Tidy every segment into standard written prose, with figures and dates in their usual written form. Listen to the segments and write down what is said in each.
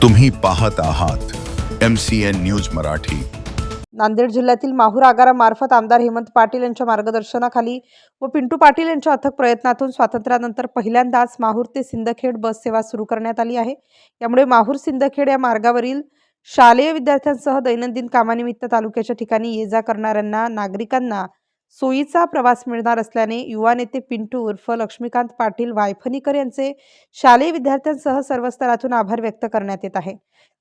तुम्ही पाहत आहात MCN न्यूज मराठी। नांदेड जिल्ह्यातील माहूर आगारामार्फत आमदार हेमंत पाटील यांच्या मार्गदर्शनाखाली व पिंटू पाटील यांच्या अथक प्रयत्नातून स्वातंत्र्यानंतर पहिल्यांदाच माहूर ते सिंदखेड बस सेवा सुरू करण्यात आली आहे। यामुळे माहूर सिंदखेड या मार्गावरील शालेय विद्यार्थ्यांसह दैनंदिन कामानिमित्त तालुक्याच्या ठिकाणी ये-जा करणाऱ्यांना नागरिकांना सोयीचा प्रवास मिळणार असल्याने युवा नेते पिंटू उर्फ लक्ष्मीकांत पाटील वायफणीकर यांचे शालेय विद्यार्थ्यांसह सर्व स्तरातून आभार व्यक्त करण्यात येत आहे।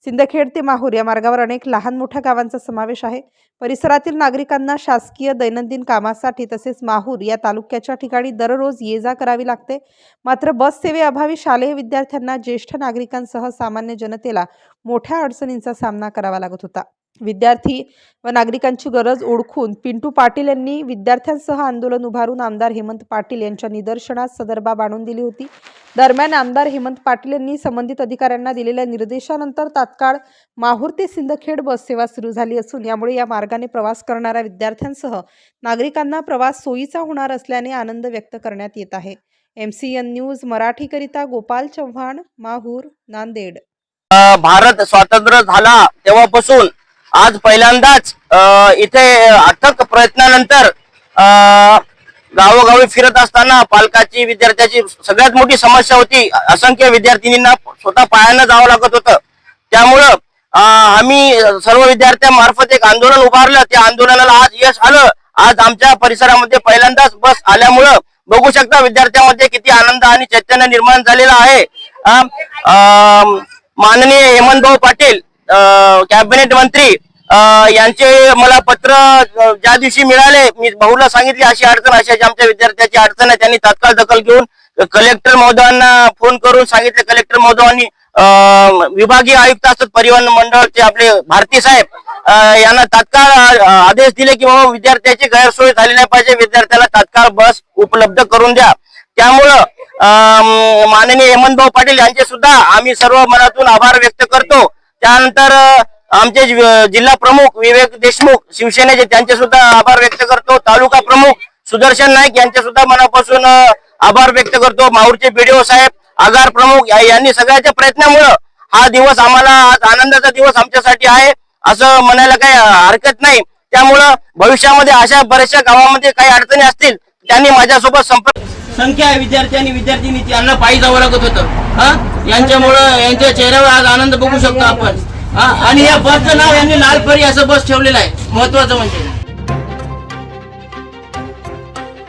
सिंदखेड ते माहूर या मार्गावर अनेक लहान मोठ्या गावांचा समावेश आहे। परिसरातील नागरिकांना शासकीय दैनंदिन कामासाठी तसेच माहूर या तालुक्याच्या ठिकाणी दररोज ये-जा करावी लागते। मात्र बस सेवेअभावी शालेय विद्यार्थ्यांना ज्येष्ठ नागरिकांसह सामान्य जनतेला मोठ्या अडचणींचा सामना करावा लागत होता। विद्यार्थी व नागरिकांची गरज ओळखून पिंटू पाटील यांनी विद्यार्थ्यांसह आंदोलन उभारून आमदार हेमंत पाटील यांच्या निदर्शनास सदर बाब आणून दिली होती। दरम्यान आमदार हेमंत पाटील यांनी संबंधित अधिकाऱ्यांना दिलेल्या निर्देशानंतर तात्काळ माहूर ते सिंदखेड बस सेवा सुरू झाली असून यामुळे या मार्गाने प्रवास करणाऱ्या विद्यार्थ्यांसह नागरिकांना प्रवास सोयीचा होणार असल्याने आनंद व्यक्त करण्यात येत आहे। MCN न्यूज मराठीकरिता गोपाल चव्हाण, माहूर, नांदेड। भारत स्वातंत्र्य झाला तेव्हापासून आज पहिल्यांदाच इथे अथक प्रयत्नानंतर गावोगावी फिरत असताना पालकाची विद्यार्थ्याची सगळ्यात मोठी समस्या होती। असंख्य विद्यार्थिनींना स्वतः पायानं जावं लागत होतं। त्यामुळं आम्ही सर्व विद्यार्थ्यांमार्फत एक आंदोलन उभारलं। त्या आंदोलनाला आज यश आलं। आज आमच्या परिसरामध्ये पहिल्यांदाच बस आल्यामुळं बघू शकता विद्यार्थ्यांमध्ये किती आनंद आणि चैतन्य निर्माण झालेला आहे। माननीय हेमंतभाऊ पाटील कॅबिनेट मंत्री यांचे मला पत्र ज्या दिवशी मिळाले, मी भाऊला सांगितली अशी अडचण अशी आमच्या विद्यार्थ्याची अडचण आहे। त्यांनी तात्काळ दखल घेऊन कलेक्टर महोदयांना फोन करून सांगितले। कलेक्टर महोदयांनी विभागीय आयुक्त असतात परिवहन मंडळाचे आपले भारती साहेब यांना तात्काळ आदेश दिले की बाबा विद्यार्थ्याची गैरसोय झाली नाही पाहिजे, विद्यार्थ्याला तात्काळ बस उपलब्ध करून द्या। त्यामुळं माननीय हेमंतभाऊ पाटील यांचे सुद्धा आम्ही सर्व मनातून आभार व्यक्त करतो। त्यानंतर आमचे जिल्हा प्रमुख विवेक देशमुख शिवसेनेचे त्यांचे सुद्धा आभार व्यक्त करतो। तालुका प्रमुख सुदर्शन नाईक यांचे सुद्धा मनापासून आभार व्यक्त करतो। माहूरचे BDO साहेब, आगार प्रमुख यांनी सगळ्याच्या प्रयत्नामुळे हा दिवस आम्हाला आज आनंदाचा दिवस आमच्यासाठी आहे असं म्हणायला काही हरकत नाही। त्यामुळं भविष्यामध्ये अशा बऱ्याचशा गावामध्ये काही अडचणी असतील त्यांनी माझ्यासोबत संपर्क संख्या विद्यार्थी आणि विद्यार्थिनी यांना पायी जावं लागत होतं। यांच्यामुळं यांच्या चेहऱ्यावर आज आनंद बघू शकतो आपण। आणि या बसचं नाव यांनी लाल परी असं बस ठेवलेलं आहे। महत्वाचं म्हणजे